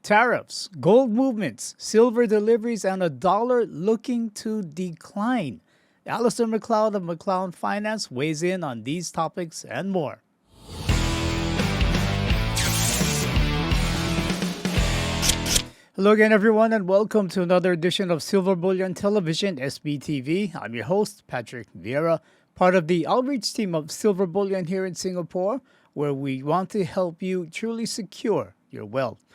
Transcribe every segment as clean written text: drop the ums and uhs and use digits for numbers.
tariffs, gold movements, silver deliveries, and a dollar looking to decline. Alasdair Macleod of McLeod Finance weighs in on these topics and more. Hello again, everyone, and welcome to another edition of Silver Bullion Television, SBTV. I'm your host, Patrick Vieira, part of the outreach team of Silver Bullion here in Singapore, where we want to help you truly secure your wealth.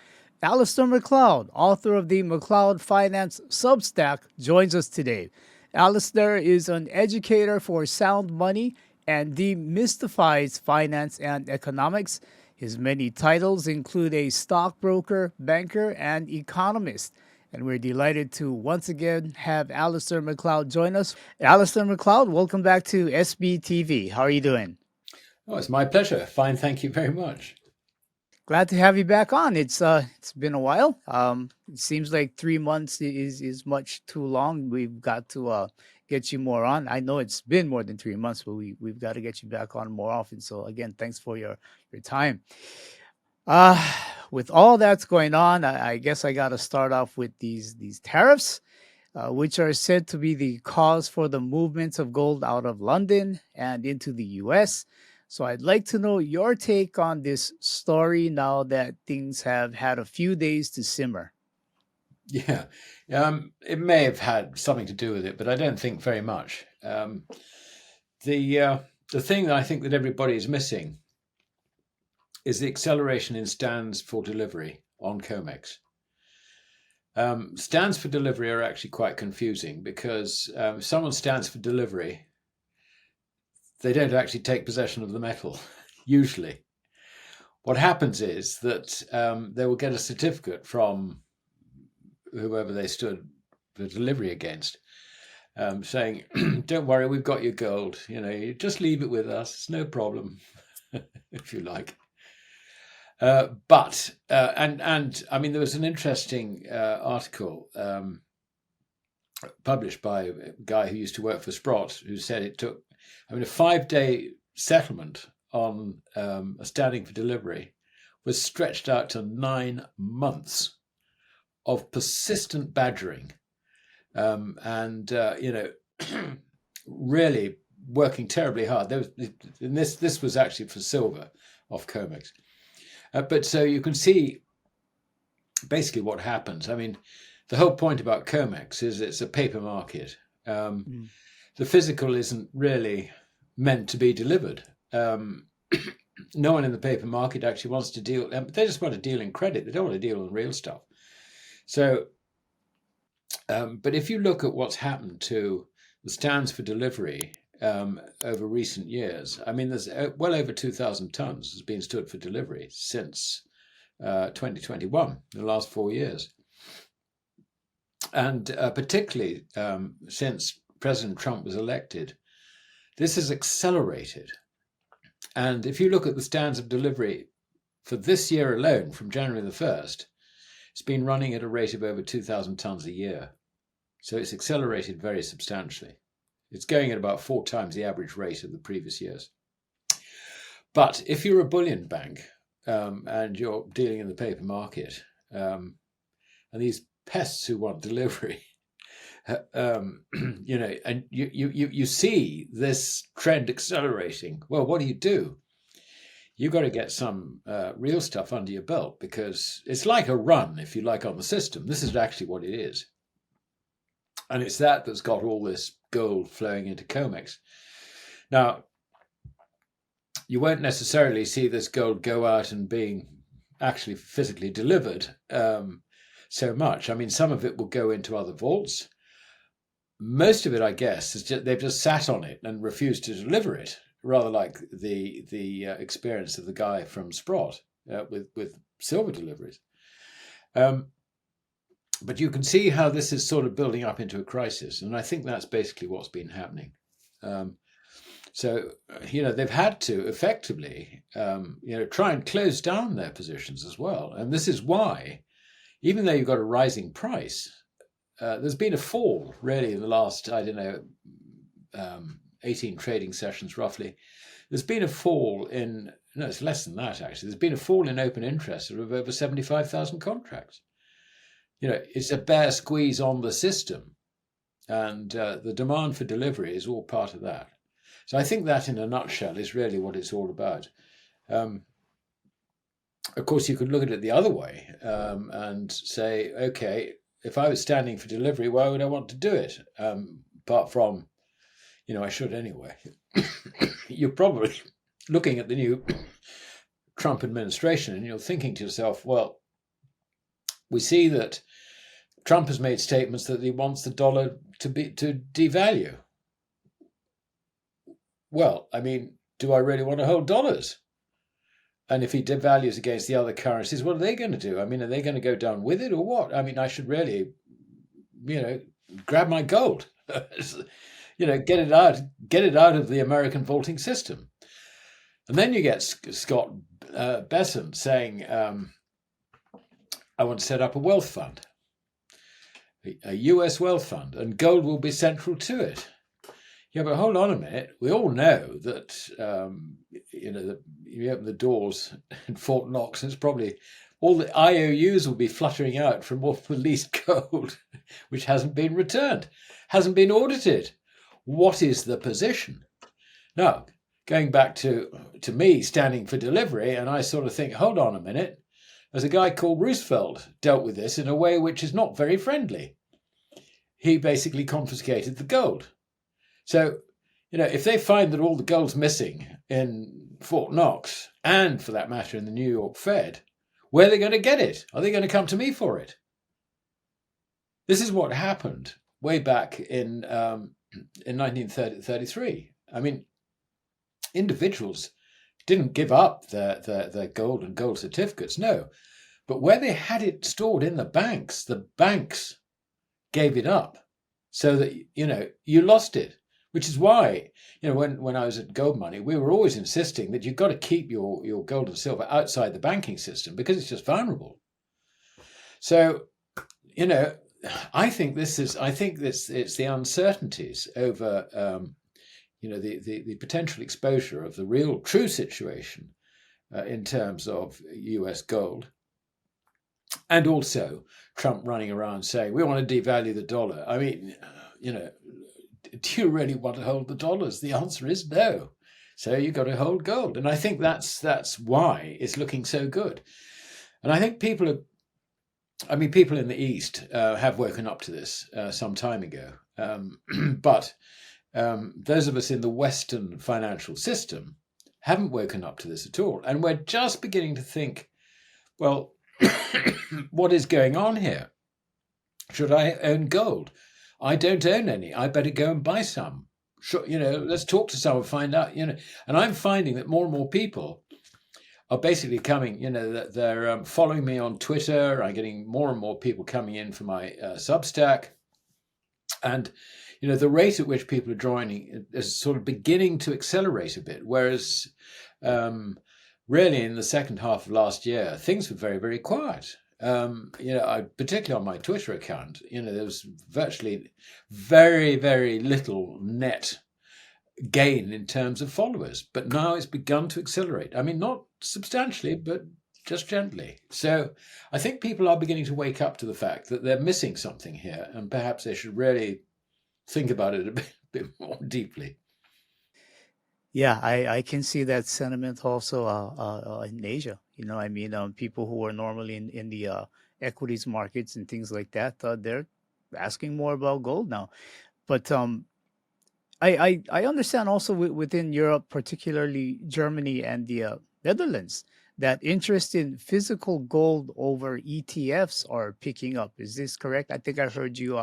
Alasdair Macleod, author of the McLeod Finance Substack, joins us today. Alasdair is an educator for sound money and demystifies finance and economics. His many titles include a stockbroker, banker, and economist. And we're delighted to once again have Alasdair Macleod join us. Alasdair Macleod, welcome back to SBTV. How are you doing? Oh, it's my pleasure. Fine, thank you very much. Glad to have you back on. It's been a while. It seems like 3 months is much too long. We've got to get you more on. I know it's been more than 3 months, but we've got to get you back on more often. So again, thanks for your time. With all that's going on, I guess I got to start off with these tariffs, which are said to be the cause for the movements of gold out of London and into the U.S. So I'd like to know your take on this story now that things have had a few days to simmer. Yeah, it may have had something to do with it, but I don't think very much. The thing that I think that everybody is missing is the acceleration in stands for delivery on COMEX. Stands for delivery are actually quite confusing because if someone stands for delivery, they don't actually take possession of the metal, usually. What happens is that they will get a certificate from whoever they stood for delivery against, saying, don't worry, we've got your gold. You just leave it with us. It's no problem, if you like. But I mean, there was an interesting article published by a guy who used to work for Sprott, who said it took, a 5-day settlement on a standing for delivery was stretched out to 9 months of persistent badgering, really working terribly hard. This was actually for silver off COMEX, but so you can see basically what happens. I mean, the whole point about COMEX is it's a paper market. The physical isn't really meant to be delivered. No one in the paper market actually wants to deal. They just want to deal in credit. They don't want to deal in real stuff. So, but if you look at what's happened to the stands for delivery over recent years, I mean, there's well over 2,000 tons has been stood for delivery since 2021, the last 4 years. And particularly since President Trump was elected, this has accelerated. And if you look at the stands of delivery for this year alone, from January the 1st, it's been running at a rate of over 2,000 tons a year. So it's accelerated very substantially. It's going at about 4 times the average rate of the previous years. But if you're a bullion bank and you're dealing in the paper market, and these pests who want delivery, and you see this trend accelerating, well, what do? You've got to get some real stuff under your belt, because it's like a run, if you like, on the system. This is actually what it is. And it's that's got all this gold flowing into COMEX. Now, you won't necessarily see this gold go out and being actually physically delivered so much. I mean, some of it will go into other vaults. Most of it, I guess, is they've just sat on it and refused to deliver it, rather like the experience of the guy from Sprott with silver deliveries. But you can see how this is sort of building up into a crisis, and I think that's basically what's been happening. So they've had to effectively try and close down their positions as well, and this is why, even though you've got a rising price, there's been a fall really in the last 18 trading sessions roughly. There's been a fall in no, it's less than that actually. There's been a fall in open interest of over 75,000 contracts. It's a bare squeeze on the system, and the demand for delivery is all part of that. So I think that in a nutshell is really what it's all about. Of course, you could look at it the other way and say, okay, if I was standing for delivery, why would I want to do it? Apart from, I should anyway. You're probably looking at the new Trump administration and you're thinking to yourself, well, we see that Trump has made statements that he wants the dollar to devalue. Well, I mean, do I really want to hold dollars? And if he devalues against the other currencies, what are they going to do? I mean, are they going to go down with it or what? I mean, I should really, grab my gold, get it out of the American vaulting system. And then you get Scott Bessent saying, I want to set up a wealth fund, a U.S. wealth fund, and gold will be central to it. Yeah, but hold on a minute. We all know that, you open the doors in Fort Knox, and it's probably all the I.O.U.s will be fluttering out from all the leased gold, which hasn't been returned, hasn't been audited. What is the position? Now, going back to me standing for delivery, and I sort of think, hold on a minute. There's a guy called Roosevelt dealt with this in a way which is not very friendly. He basically confiscated the gold. So, if they find that all the gold's missing in Fort Knox, and for that matter in the New York Fed, where are they going to get it? Are they going to come to me for it? This is what happened way back in 1933. I mean, individuals didn't give up their gold and gold certificates, no. But where they had it stored in the banks gave it up so that, you lost it. Which is why, when I was at Gold Money, we were always insisting that you've got to keep your gold and silver outside the banking system because it's just vulnerable. So, I think it's the uncertainties over, the potential exposure of the real true situation in terms of US gold. And also Trump running around saying, we want to devalue the dollar. I mean, do you really want to hold the dollars? The answer is no. So you've got to hold gold. And I think that's why it's looking so good. And I think people in the East have woken up to this some time ago. But those of us in the Western financial system haven't woken up to this at all. And we're just beginning to think, well, what is going on here? Should I own gold? I don't own any. I better go and buy some. Sure, let's talk to someone, find out, And I'm finding that more and more people are basically coming, that they're following me on Twitter. I'm getting more and more people coming in for my Substack. And, the rate at which people are joining is sort of beginning to accelerate a bit. Whereas really in the second half of last year, things were very, very quiet. Particularly on my Twitter account, there was virtually very, very little net gain in terms of followers. But now it's begun to accelerate. I mean, not substantially, but just gently. So I think people are beginning to wake up to the fact that they're missing something here, and perhaps they should really think about it a bit more deeply. Yeah, I can see that sentiment also in Asia. People who are normally in the equities markets and things like that, they're asking more about gold now. But I understand also within Europe, particularly Germany and the Netherlands, that interest in physical gold over ETFs are picking up. Is this correct? I think I heard you.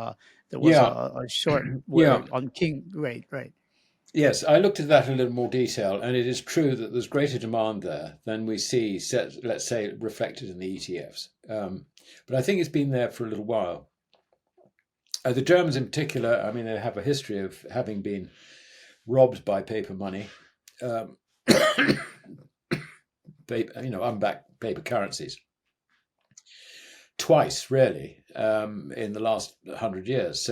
There was a short word on King. Right. Yes, I looked at that in a little more detail, and it is true that there's greater demand there than we see, let's say, reflected in the ETFs. But I think it's been there for a little while. The Germans in particular, I mean, they have a history of having been robbed by paper money, unbacked paper currencies, twice, really, in the last 100 years.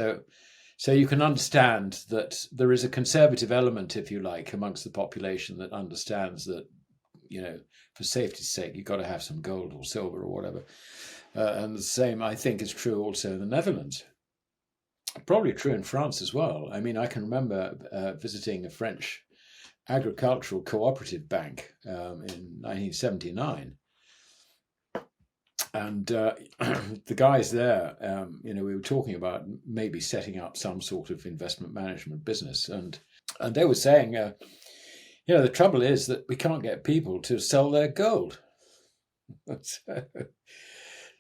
So you can understand that there is a conservative element, if you like, amongst the population that understands that for safety's sake, you've got to have some gold or silver or whatever. And the same, I think, is true also in the Netherlands. Probably true in France as well. I mean, I can remember visiting a French agricultural cooperative bank in 1979. And the guys there, we were talking about maybe setting up some sort of investment management business. And they were saying, the trouble is that we can't get people to sell their gold.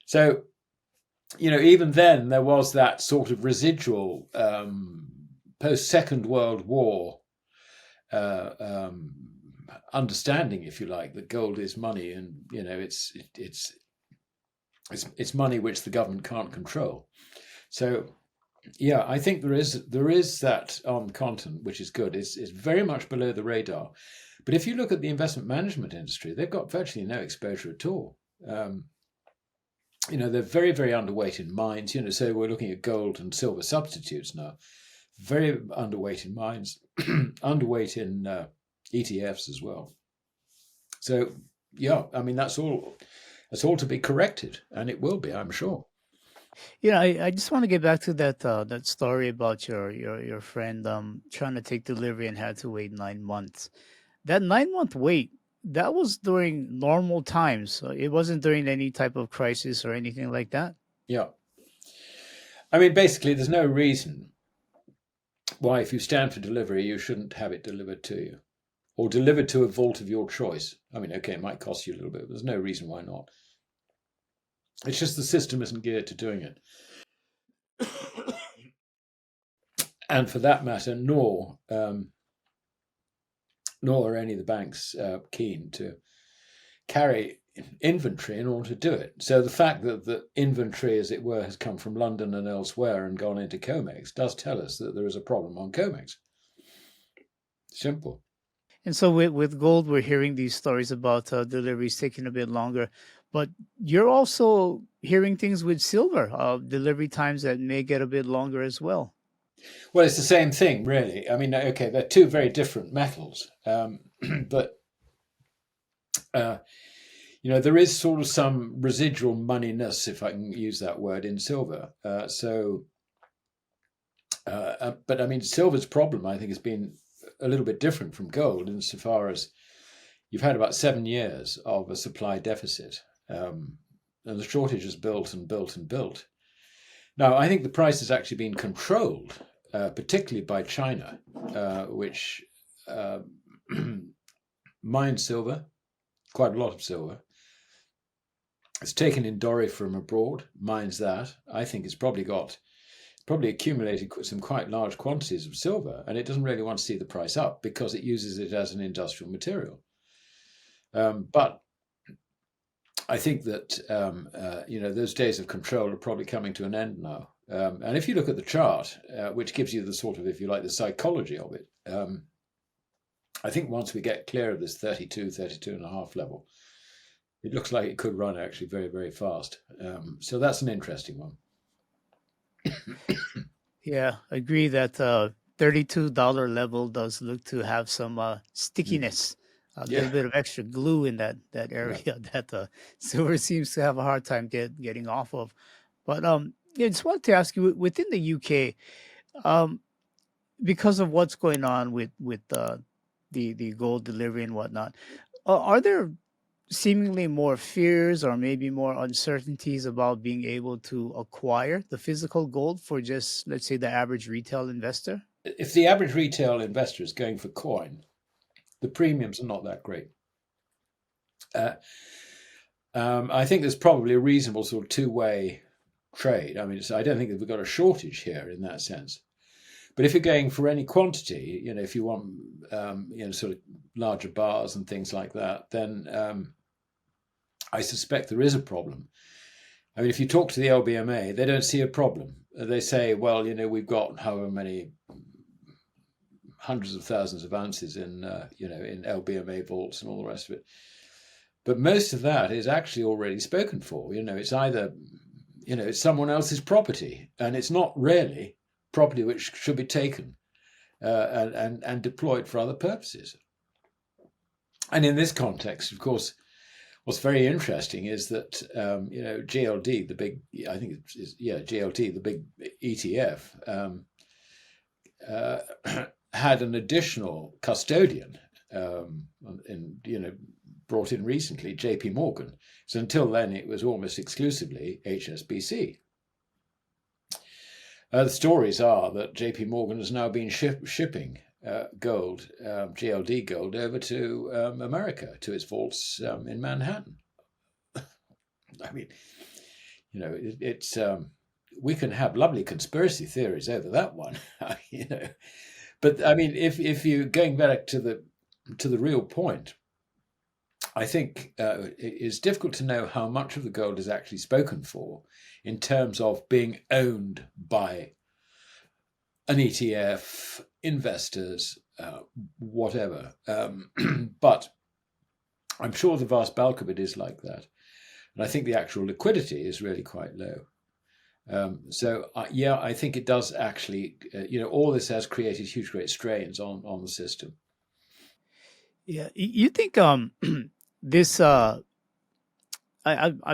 So, even then there was that sort of residual post-Second World War understanding, if you like, that gold is money, and it's money which the government can't control. So, yeah, I think there is that on the continent, which is good. It's very much below the radar. But if you look at the investment management industry, they've got virtually no exposure at all. They're very, very underweight in mines. So we're looking at gold and silver substitutes now. Very underweight in mines, underweight in ETFs as well. So, yeah, I mean, that's all to be corrected, and it will be, I'm sure. I just want to get back to that story about your friend trying to take delivery and had to wait 9 months. That 9 month wait, that was during normal times. So it wasn't during any type of crisis or anything like that. Yeah. I mean, basically, there's no reason why, if you stand for delivery, you shouldn't have it delivered to you, or delivered to a vault of your choice. I mean, okay, it might cost you a little bit, but there's no reason why not. It's just the system isn't geared to doing it. And for that matter, nor are any of the banks keen to carry inventory in order to do it. So the fact that the inventory, as it were, has come from London and elsewhere and gone into COMEX does tell us that there is a problem on COMEX. Simple. And so with gold, we're hearing these stories about deliveries taking a bit longer. But you're also hearing things with silver, delivery times that may get a bit longer as well. Well, it's the same thing, really. I mean, okay, they're two very different metals. But, there is sort of some residual moneyness, if I can use that word, in silver. But I mean, silver's problem, I think, has been a little bit different from gold insofar as you've had about 7 years of a supply deficit. And the shortage has built and built and built. Now, I think the price has actually been controlled, particularly by China, which mines silver, quite a lot of silver. It's taken in doré from abroad, mines that. I think it's probably accumulated some quite large quantities of silver, and it doesn't really want to see the price up because it uses it as an industrial material. But I think that those days of control are probably coming to an end now. And if you look at the chart, which gives you the sort of, if you like, the psychology of it, I think once we get clear of this 32 and a half level, it looks like it could run actually very, very fast. So that's an interesting one. Yeah, agree that $32 level does look to have some stickiness, a little bit of extra glue in that area that silver seems to have a hard time getting off of. But just wanted to ask you, within the UK, because of what's going on with the gold delivery and whatnot, are there seemingly more fears or maybe more uncertainties about being able to acquire the physical gold for just, let's say, the average retail investor? If the average retail investor is going for coin, the premiums are not that great. I think there's probably a reasonable sort of two-way trade. I mean, I don't think that we've got a shortage here in that sense. But if you're going for any quantity, if you want, sort of larger bars and things like that, then I suspect there is a problem. I mean, if you talk to the LBMA, they don't see a problem. They say, well, we've got however many hundreds of thousands of ounces in LBMA vaults and all the rest of it. But most of that is actually already spoken for. It's either, it's someone else's property, and it's not really property which should be taken and deployed for other purposes. And in this context, of course, what's very interesting is that GLD, the big, I think it's GLD, the big ETF, had an additional custodian, brought in recently, J.P. Morgan. So until then, it was almost exclusively HSBC. The stories are that J.P. Morgan has now been shipping gold, GLD gold, over to America, to its vaults in Manhattan. I mean, it's we can have lovely conspiracy theories over that one, But I mean, if you going back to the real point, I think it's difficult to know how much of the gold is actually spoken for in terms of being owned by an ETF, investors, whatever. But I'm sure the vast bulk of it is like that. And I think the actual liquidity is really quite low. I think it does actually, all this has created huge, great strains on the system. Yeah, you think this I'm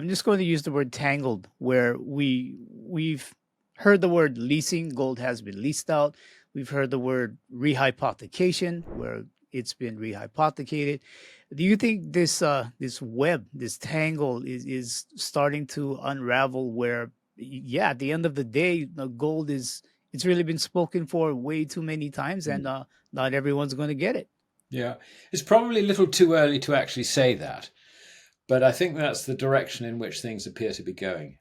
just going to use the word tangled, where we've heard the word leasing, gold has been leased out. We've heard the word rehypothecation, where it's been rehypothecated. Do you think this web, this tangle, is starting to unravel? Where, yeah, at the end of the day, gold it's really been spoken for way too many times, and not everyone's going to get it. Yeah, it's probably a little too early to actually say that, but I think that's the direction in which things appear to be going.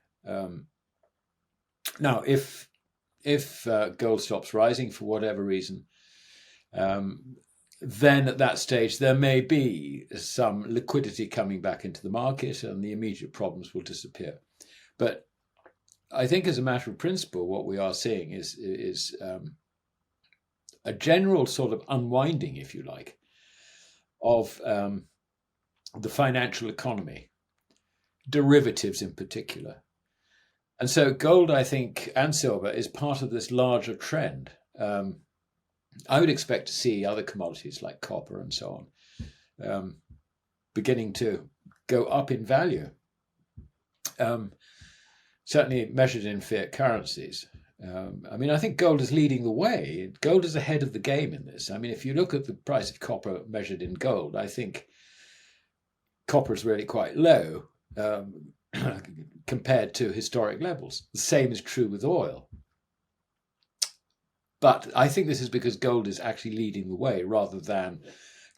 Now, if gold stops rising for whatever reason, then at that stage there may be some liquidity coming back into the market, and the immediate problems will disappear. But I think, as a matter of principle, what we are seeing is a general sort of unwinding, if you like, of the financial economy, derivatives in particular. And so gold, I think, and silver is part of this larger trend. I would expect to see other commodities like copper and so on beginning to go up in value, certainly measured in fiat currencies. I think gold is leading the way. Gold is ahead of the game in this. I mean, if you look at the price of copper measured in gold, I think copper is really quite low compared to historic levels. The same is true with oil. But I think this is because gold is actually leading the way, rather than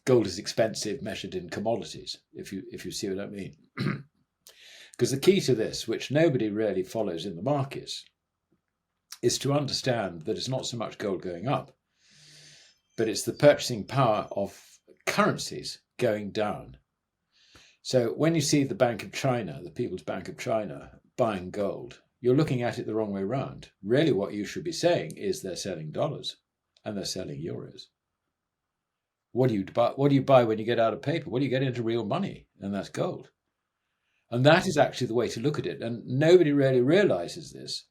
gold is expensive measured in commodities, if you see what I mean. Because the key to this, which nobody really follows in the markets, is to understand that it's not so much gold going up, but it's the purchasing power of currencies going down. So when you see the Bank of China, the People's Bank of China, buying gold, you're looking at it the wrong way around. Really, what you should be saying is they're selling dollars and they're selling euros. What do you buy when you get out of paper? What do you get into real money? And that's gold. And that is actually the way to look at it. And nobody really realizes this.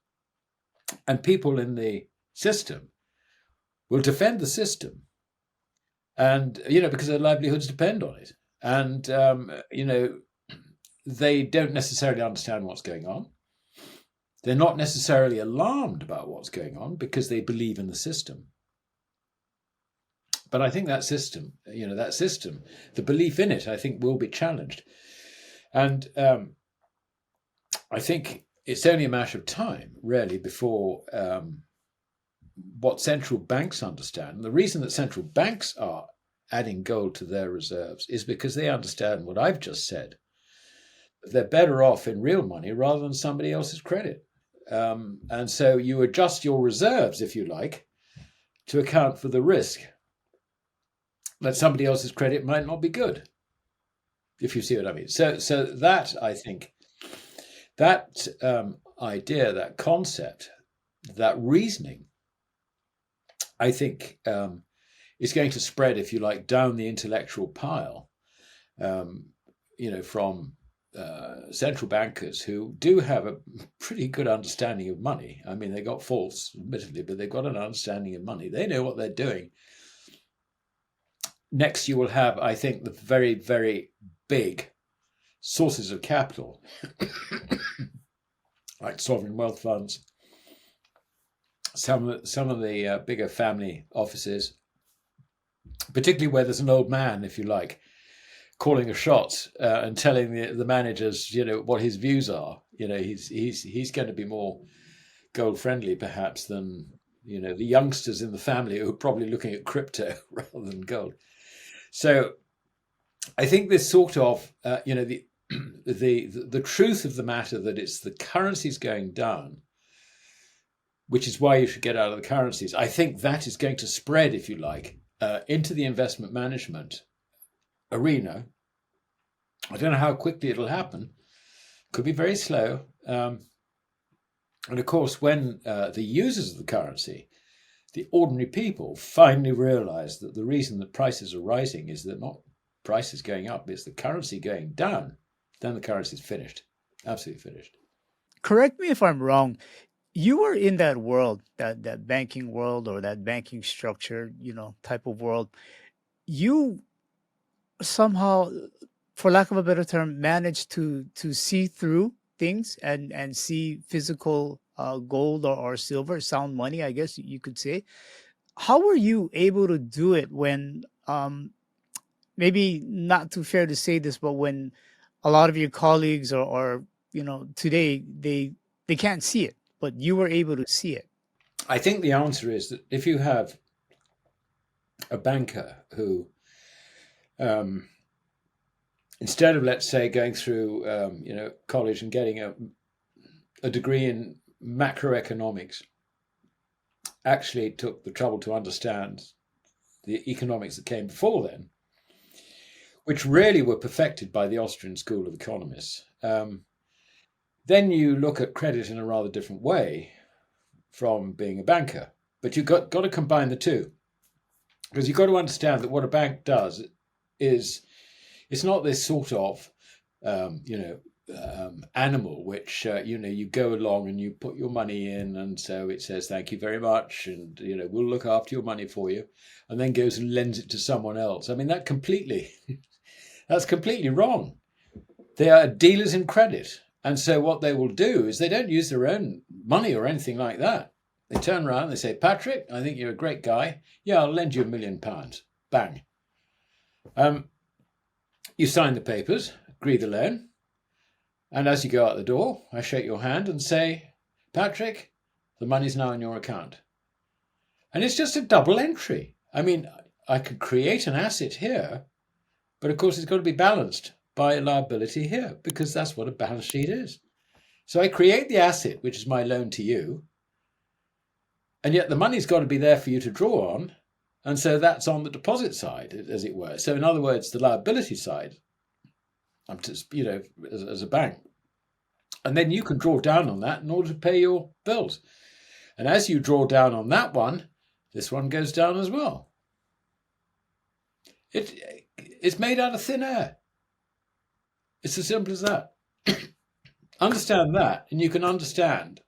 And people in the system will defend the system, and because their livelihoods depend on it. And they don't necessarily understand what's going on. They're not necessarily alarmed about what's going on because they believe in the system. But I think that system, the belief in it, I think will be challenged. And I think it's only a matter of time, really, before what central banks understand. And the reason that central banks are adding gold to their reserves is because they understand what I've just said. They're better off in real money rather than somebody else's credit. And so you adjust your reserves, if you like, to account for the risk that somebody else's credit might not be good, if you see what I mean. So that, I think, that idea, that concept, that reasoning, I think is going to spread, if you like, down the intellectual pile, from central bankers who do have a pretty good understanding of money. I mean, they got faults, admittedly, but they've got an understanding of money. They know what they're doing. next, you will have, I think, the very, very big sources of capital, like sovereign wealth funds, some of the bigger family offices, particularly where there's an old man, if you like, calling the shots and telling the managers, what his views are. He's going to be more gold friendly, perhaps, than the youngsters in the family who are probably looking at crypto rather than gold. So I think this sort of, the truth of the matter that it's the currencies going down, which is why you should get out of the currencies. I think that is going to spread, if you like, into the investment management arena. I don't know how quickly it'll happen. Could be very slow. And of course, when the users of the currency, the ordinary people, finally realize that the reason that prices are rising is that not prices going up, it's the currency going down, then the currency is finished. Absolutely finished. Correct me if I'm wrong. You were in that world, that banking world or that banking structure, type of world. You somehow, for lack of a better term, managed to see through things and see physical gold or silver, sound money, I guess you could say. How were you able to do it when maybe not too fair to say this, but when a lot of your colleagues or today they can't see it, but you were able to see it? I think the answer is that if you have a banker who, instead of, let's say, going through college and getting a degree in macroeconomics, actually took the trouble to understand the economics that came before then, which really were perfected by the Austrian School of Economists, then you look at credit in a rather different way from being a banker. But you've got to combine the two, because you've got to understand that what a bank does is, it's not this sort of animal which you go along and you put your money in, and so it says thank you very much, and we'll look after your money for you, and then goes and lends it to someone else. I mean, that's completely wrong. They are dealers in credit, and so what they will do is they don't use their own money or anything like that. They turn around and they say, Patrick, I think you're a great guy. Yeah, I'll lend you £1 million. Bang. You sign the papers, agree the loan, and as you go out the door, I shake your hand and say, Patrick, the money's now in your account. And it's just a double entry. I mean, I could create an asset here, but of course it's got to be balanced by a liability here, because that's what a balance sheet is. So I create the asset, which is my loan to you, and yet the money's got to be there for you to draw on. And so that's on the deposit side, as it were. So in other words, the liability side, I'm just, as a bank. And then you can draw down on that in order to pay your bills. And as you draw down on that one, this one goes down as well. It's made out of thin air. It's as simple as that. Understand that, and you can understand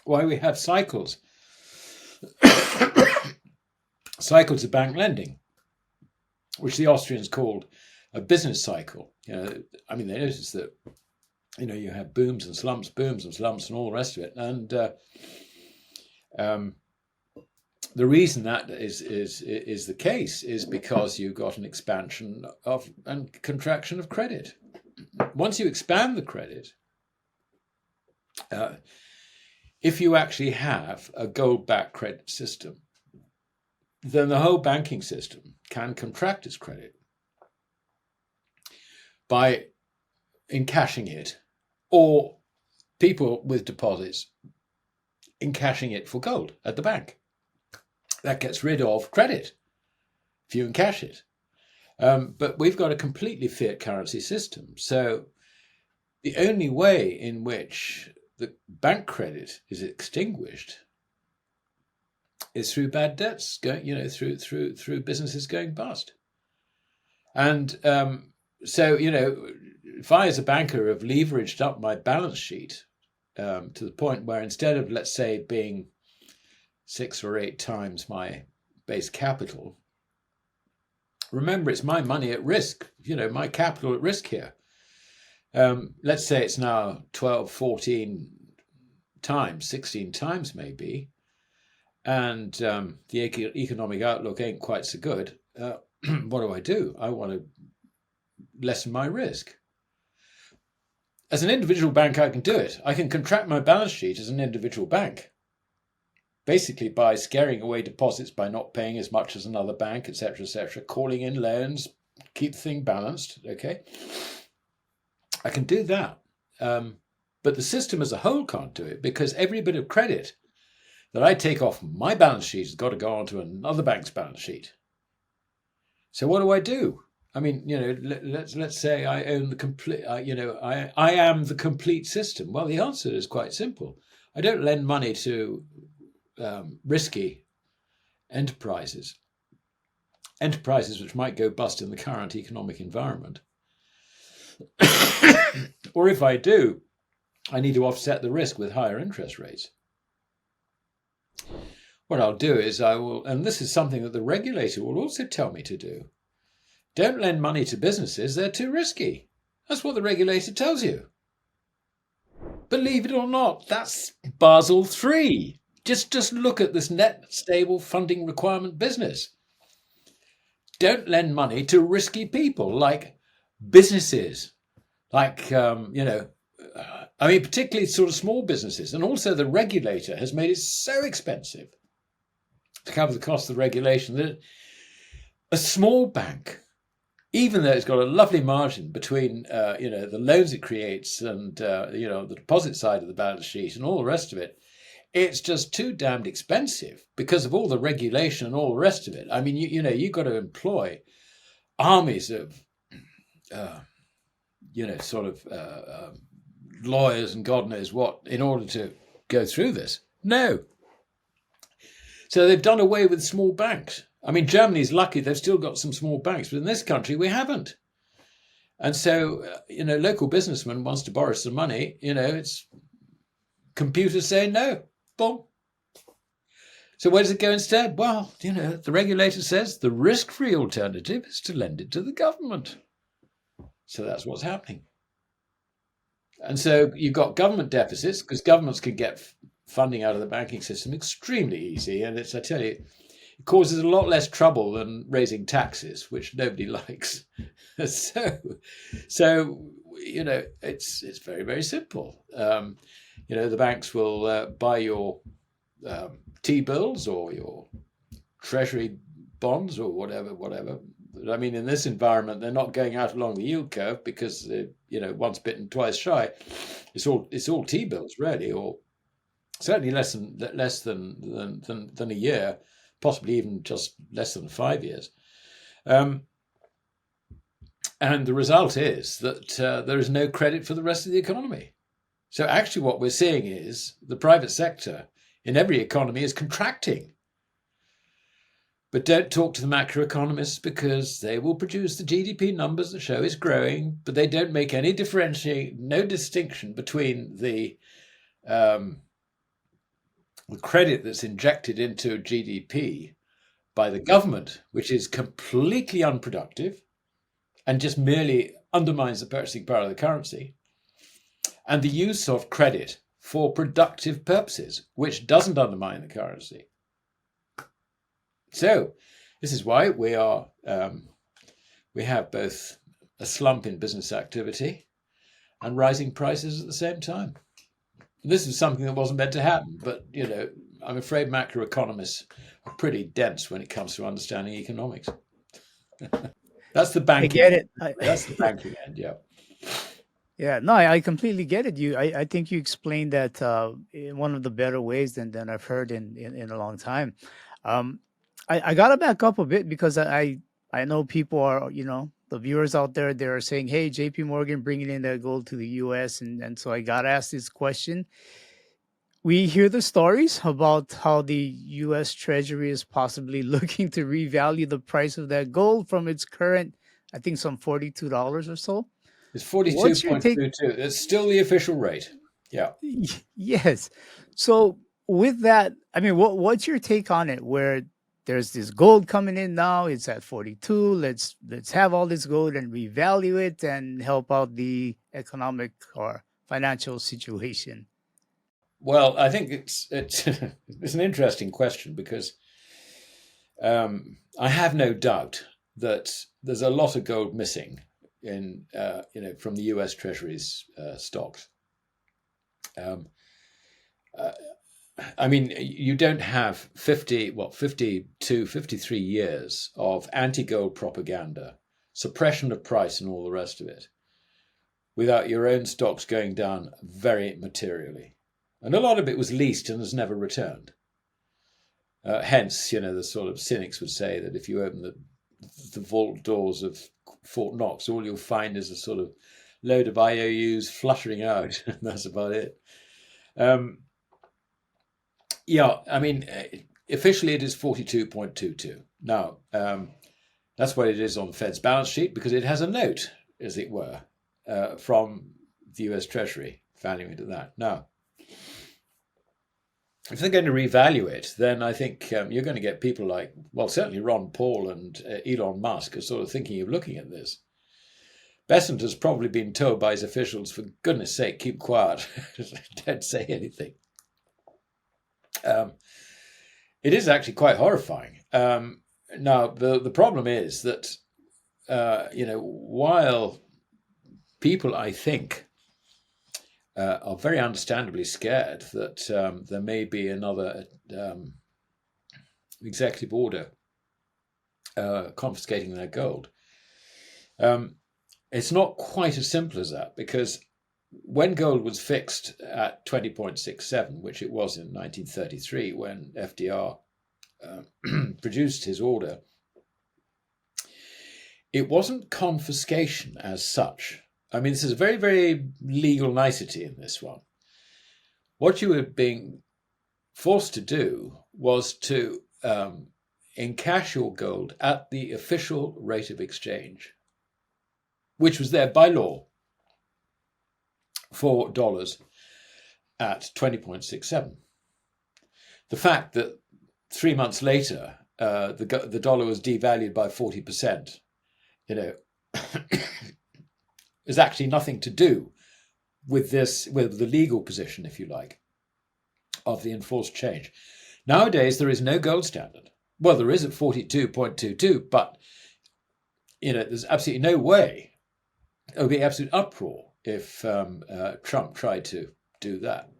why we have cycles. Cycles of bank lending, which the Austrians called a business cycle. They noticed that, you have booms and slumps, and all the rest of it. And the reason that is the case is because you've got an expansion of and contraction of credit. Once you expand the credit, if you actually have a gold-backed credit system, then the whole banking system can contract its credit by encashing it, or people with deposits encashing it for gold at the bank. That gets rid of credit if you encash it. But we've got a completely fiat currency system. So the only way in which the bank credit is extinguished is through bad debts, through businesses going bust. And so, if I as a banker have leveraged up my balance sheet to the point where instead of, let's say, being 6 or 8 times my base capital, remember, it's my money at risk, my capital at risk here. Let's say it's now 12, 14 times, 16 times maybe, and the economic outlook ain't quite so good. What do? I want to lessen my risk. As an individual bank, I can do it. I can contract my balance sheet as an individual bank, basically by scaring away deposits, by not paying as much as another bank, etc., calling in loans, keep the thing balanced, okay? I can do that. But the system as a whole can't do it, because every bit of credit that I take off my balance sheet has got to go onto another bank's balance sheet. So what do? I mean, let's say I own the complete, I am the complete system. Well, the answer is quite simple. I don't lend money to risky enterprises which might go bust in the current economic environment. Or if I do, I need to offset the risk with higher interest rates. What I'll do is and this is something that the regulator will also tell me to do, don't lend money to businesses, they're too risky. That's what the regulator tells you. Believe it or not, that's Basel III. Just look at this net stable funding requirement business. Don't lend money to risky people, like businesses, like, particularly sort of small businesses. And also the regulator has made it so expensive to cover the cost of the regulation that a small bank, even though it's got a lovely margin between, the loans it creates and, the deposit side of the balance sheet and all the rest of it, it's just too damned expensive because of all the regulation and all the rest of it. I mean, you've got to employ armies of, lawyers and God knows what in order to go through this. No. So they've done away with small banks. I mean, Germany's lucky they've still got some small banks, but in this country we haven't. And so, local businessman wants to borrow some money, it's computers saying no. Boom. So where does it go instead? Well, the regulator says the risk-free alternative is to lend it to the government. So that's what's happening. And so you've got government deficits because governments can get funding out of the banking system extremely easy. And I tell you, it causes a lot less trouble than raising taxes, which nobody likes. So it's very, very simple. The banks will buy your T-bills or your Treasury bonds or whatever. I mean, in this environment, they're not going out along the yield curve because, once bitten, twice shy. It's all T-bills really, or certainly less than a year, possibly even just less than 5 years. And the result is that there is no credit for the rest of the economy. So actually what we're seeing is the private sector in every economy is contracting. But don't talk to the macroeconomists because they will produce the GDP numbers that show it's growing, but they don't make any no distinction between the credit that's injected into GDP by the government, which is completely unproductive and just merely undermines the purchasing power of the currency, and the use of credit for productive purposes, which doesn't undermine the currency. So this is why we have both a slump in business activity and rising prices at the same time. And this is something that wasn't meant to happen, but I'm afraid macroeconomists are pretty dense when it comes to understanding economics. That's the banking. I get it. That's the banking end, yeah. Yeah, no, I completely get it. I think you explained that in one of the better ways than I've heard in a long time. I gotta back up a bit because I know people are, the viewers out there, they're saying, hey, JP Morgan bringing in that gold to the US. And so I gotta ask this question. We hear the stories about how the US Treasury is possibly looking to revalue the price of that gold from its current, I think, some $42 or so. It's 42.22. It's still the official rate. Yeah. Yes. So with that, I mean, what's your take on it? Where there's this gold coming in now. It's at 42. Let's have all this gold and revalue it and help out the economic or financial situation. Well, I think it's it's an interesting question because I have no doubt that there's a lot of gold missing in from the U.S. Treasury's stocks. I mean, you don't have 52, 53 years of anti-gold propaganda, suppression of price and all the rest of it, without your own stocks going down very materially. And a lot of it was leased and has never returned. Hence, the sort of cynics would say that if you open the vault doors of Fort Knox, all you'll find is a sort of load of I.O.U.s fluttering out. And that's about it. Yeah, I mean, officially it is 42.22. Now, that's what it is on the Fed's balance sheet because it has a note, as it were, from the US Treasury valuing it at that. Now, if they're going to revalue it, then I think you're going to get people like, well, certainly Ron Paul and Elon Musk are sort of thinking of looking at this. Besant has probably been told by his officials, for goodness sake, keep quiet. Don't say anything. It is actually quite horrifying. Now, the problem is that, while people, I think, are very understandably scared that there may be another executive order confiscating their gold, it's not quite as simple as that because when gold was fixed at 20.67, which it was in 1933 when FDR produced his order, it wasn't confiscation as such. I mean, this is a very, very legal nicety in this one. What you were being forced to do was to encash your gold at the official rate of exchange, which was there by law for dollars at 20.67. The fact that 3 months later the dollar was devalued by 40%, is actually nothing to do with the legal position, if you like, of the enforced change. Nowadays, there is no gold standard. Well, there is at 42.22, but there's absolutely no way. It would be absolute uproar if Trump tried to do that.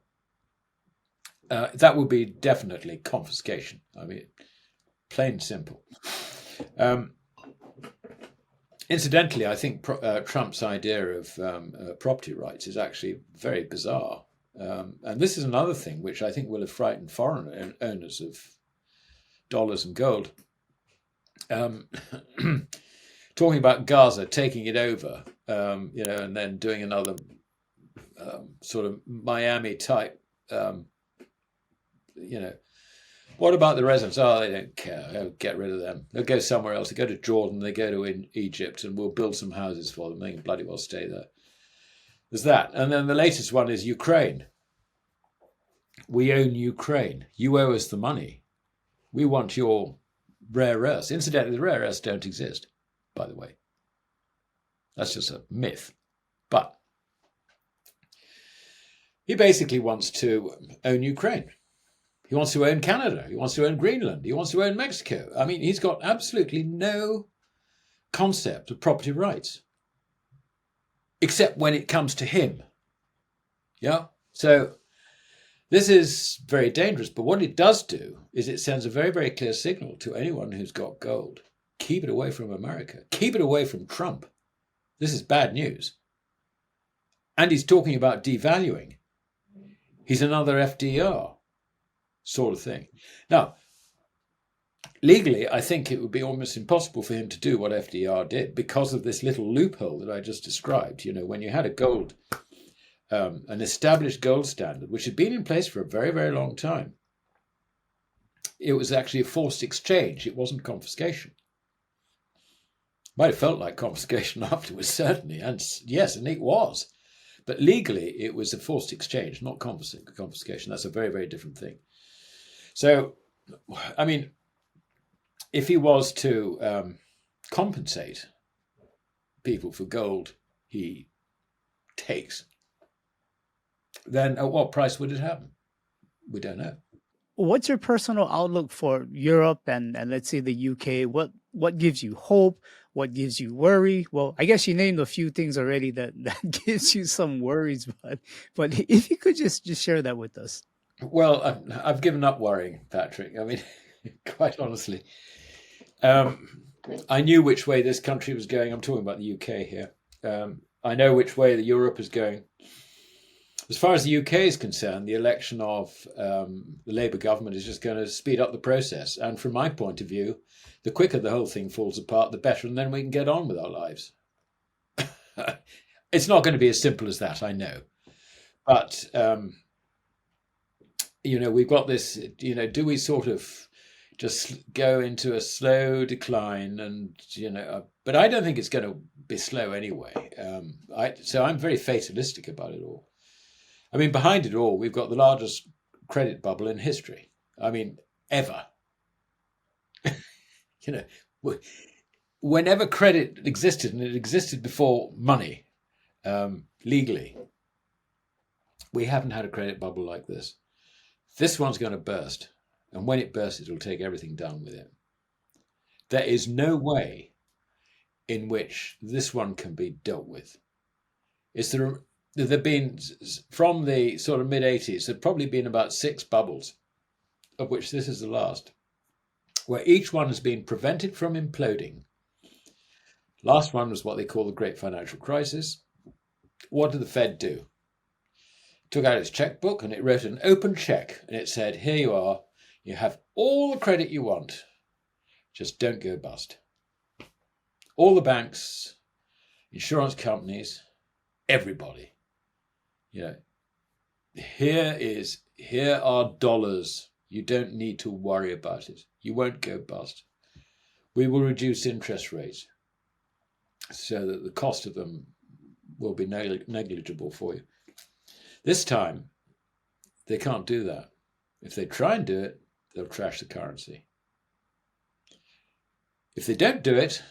That would be definitely confiscation. I mean, plain and simple. Incidentally, I think Trump's idea of property rights is actually very bizarre. And this is another thing which I think will have frightened foreign owners of dollars and gold. Talking about Gaza, taking it over, and then doing another sort of Miami type, what about the residents? Oh, they don't care. They'll get rid of them. They'll go somewhere else. They go to Jordan, they go to Egypt, and we'll build some houses for them. They can bloody well stay there. There's that. And then the latest one is Ukraine. We own Ukraine. You owe us the money. We want your rare earths. Incidentally, the rare earths don't exist, by the way. That's just a myth. But he basically wants to own Ukraine. He wants to own Canada. He wants to own Greenland. He wants to own Mexico. I mean, he's got absolutely no concept of property rights, except when it comes to him. Yeah? So this is very dangerous. But what it does do is it sends a very, very clear signal to anyone who's got gold. Keep it away from America. Keep it away from Trump. This is bad news. And he's talking about devaluing. He's another FDR sort of thing. Now, legally, I think it would be almost impossible for him to do what FDR did because of this little loophole that I just described. When you had a gold, an established gold standard, which had been in place for a very, very long time, it was actually a forced exchange. It wasn't confiscation. Might have felt like confiscation afterwards, certainly, and yes, and it was. But legally, it was a forced exchange, not confiscation. That's a very, very different thing. So, I mean, if he was to compensate people for gold he takes, then at what price would it happen? We don't know. What's your personal outlook for Europe and let's say the UK? What gives you hope? What gives you worry? Well, I guess you named a few things already that gives you some worries, but if you could just share that with us. Well, I've given up worrying, Patrick. I mean, quite honestly, um, I knew which way this country was going. I'm talking about the UK here. I know which way the Europe is going. As far as the UK is concerned, the election of the Labour government is just going to speed up the process. And from my point of view, the quicker the whole thing falls apart, the better, and then we can get on with our lives. It's not going to be as simple as that, I know. But, we've got this, do we sort of just go into a slow decline and, but I don't think it's going to be slow anyway. So I'm very fatalistic about it all. I mean, behind it all, we've got the largest credit bubble in history. I mean, ever. Whenever credit existed, and it existed before money, legally, we haven't had a credit bubble like this. This one's going to burst. And when it bursts, it'll take everything down with it. There is no way in which this one can be dealt with. There've been, from the sort of mid-80s, there've probably been about 6 bubbles, of which this is the last, where each one has been prevented from imploding. Last one was what they call the Great Financial Crisis. What did the Fed do? Took out its checkbook and it wrote an open check, and it said, here you are, you have all the credit you want, just don't go bust. All the banks, insurance companies, everybody. Here are dollars. You don't need to worry about it. You won't go bust. We will reduce interest rates so that the cost of them will be negligible for you. This time, they can't do that. If they try and do it, they'll trash the currency. If they don't do it,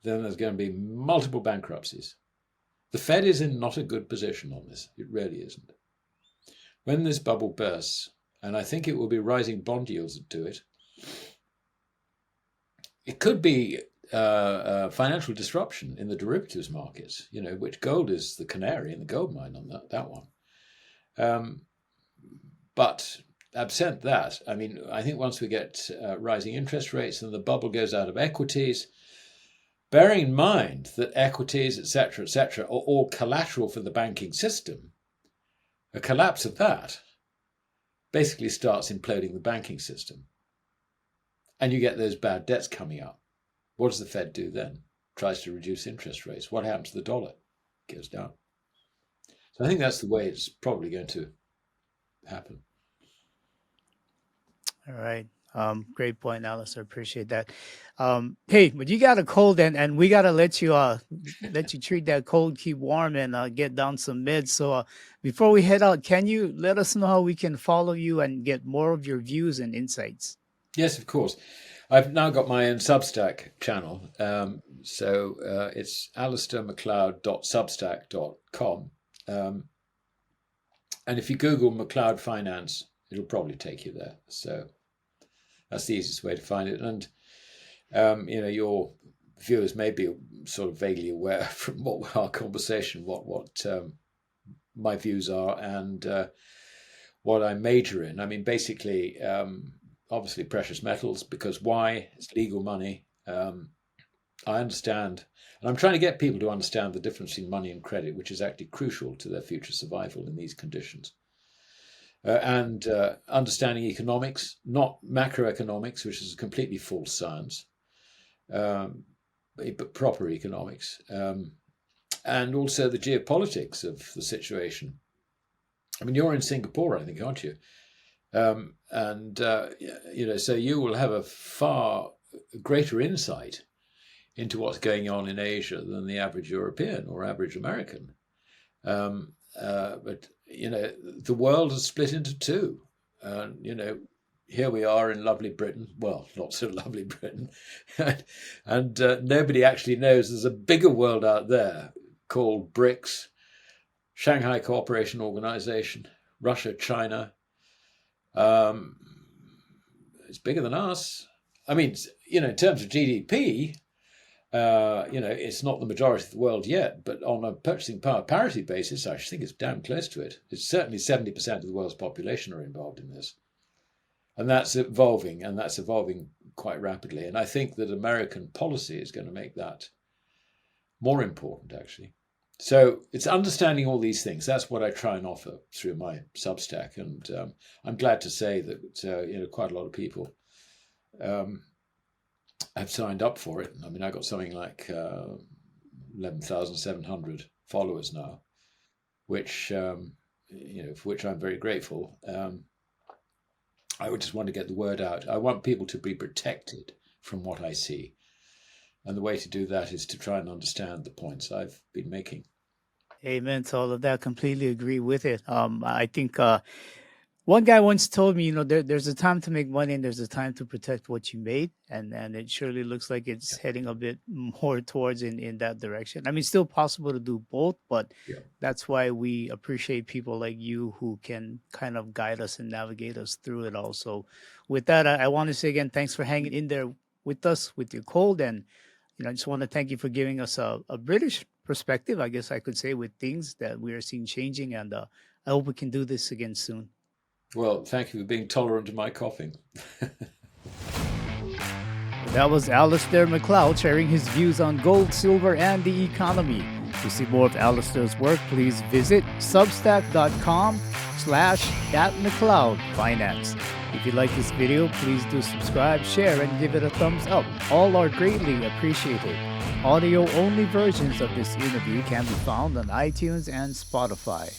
then there's going to be multiple bankruptcies. The Fed is in not a good position on this. It really isn't. When this bubble bursts, and I think it will be rising bond yields that do it, it could be financial disruption in the derivatives markets, which gold is the canary in the gold mine on that one. But absent that, I mean, I think once we get rising interest rates and the bubble goes out of equities, bearing in mind that equities, etc., are all collateral for the banking system, a collapse of that basically starts imploding the banking system. And you get those bad debts coming up. What does the Fed do then? Tries to reduce interest rates. What happens to the dollar? It goes down. So I think that's the way it's probably going to happen. All right. Great point, Alice. I appreciate that. Hey, but you got a cold, and we gotta let you treat that cold, keep warm, and get down some meds. So before we head out, can you let us know how we can follow you and get more of your views and insights? Yes, of course. I've now got my own Substack channel. So it's alasdairmacleod.substack.com. And if you Google MacLeod Finance, it'll probably take you there. So that's the easiest way to find it. And, your viewers may be sort of vaguely aware from our conversation, what my views are and what I major in. I mean, basically, obviously precious metals, because why? It's legal money. I understand, and I'm trying to get people to understand the difference between money and credit, which is actually crucial to their future survival in these conditions. And understanding economics, not macroeconomics, which is a completely false science, but proper economics, and also the geopolitics of the situation. I mean, you're in Singapore, I think, aren't you? So you will have a far greater insight into what's going on in Asia than the average European or average American. But the world is split into two. here we are in lovely Britain. Well, not so lovely Britain. And nobody actually knows there's a bigger world out there called BRICS, Shanghai Cooperation Organization, Russia, China. It's bigger than us. I mean, in terms of GDP, it's not the majority of the world yet, but on a purchasing power parity basis, I think it's damn close to it. It's certainly 70% of the world's population are involved in this. And that's evolving quite rapidly. And I think that American policy is going to make that more important, actually. So it's understanding all these things. That's what I try and offer through my Substack. And I'm glad to say that, quite a lot of people have signed up for it. I mean, I got something like 11,700 followers now, which, for which I'm very grateful. I would just want to get the word out. I want people to be protected from what I see. And the way to do that is to try and understand the points I've been making. Amen to all of that. Completely agree with it. I think one guy once told me, there's a time to make money and there's a time to protect what you made. And it surely looks like it's heading a bit more towards in that direction. I mean, it's still possible to do both, but that's why we appreciate people like you who can kind of guide us and navigate us through it all. So with that, I want to say again, thanks for hanging in there with us with your cold. And, I just want to thank you for giving us a British perspective, I guess I could say, with things that we are seeing changing. And I hope we can do this again soon. Well, thank you for being tolerant of my coughing. That was Alasdair Macleod sharing his views on gold, silver, and the economy. To see more of Alasdair's work, please visit substack.com/@MacleodFinance. If you like this video, please do subscribe, share, and give it a thumbs up. All are greatly appreciated. Audio-only versions of this interview can be found on iTunes and Spotify.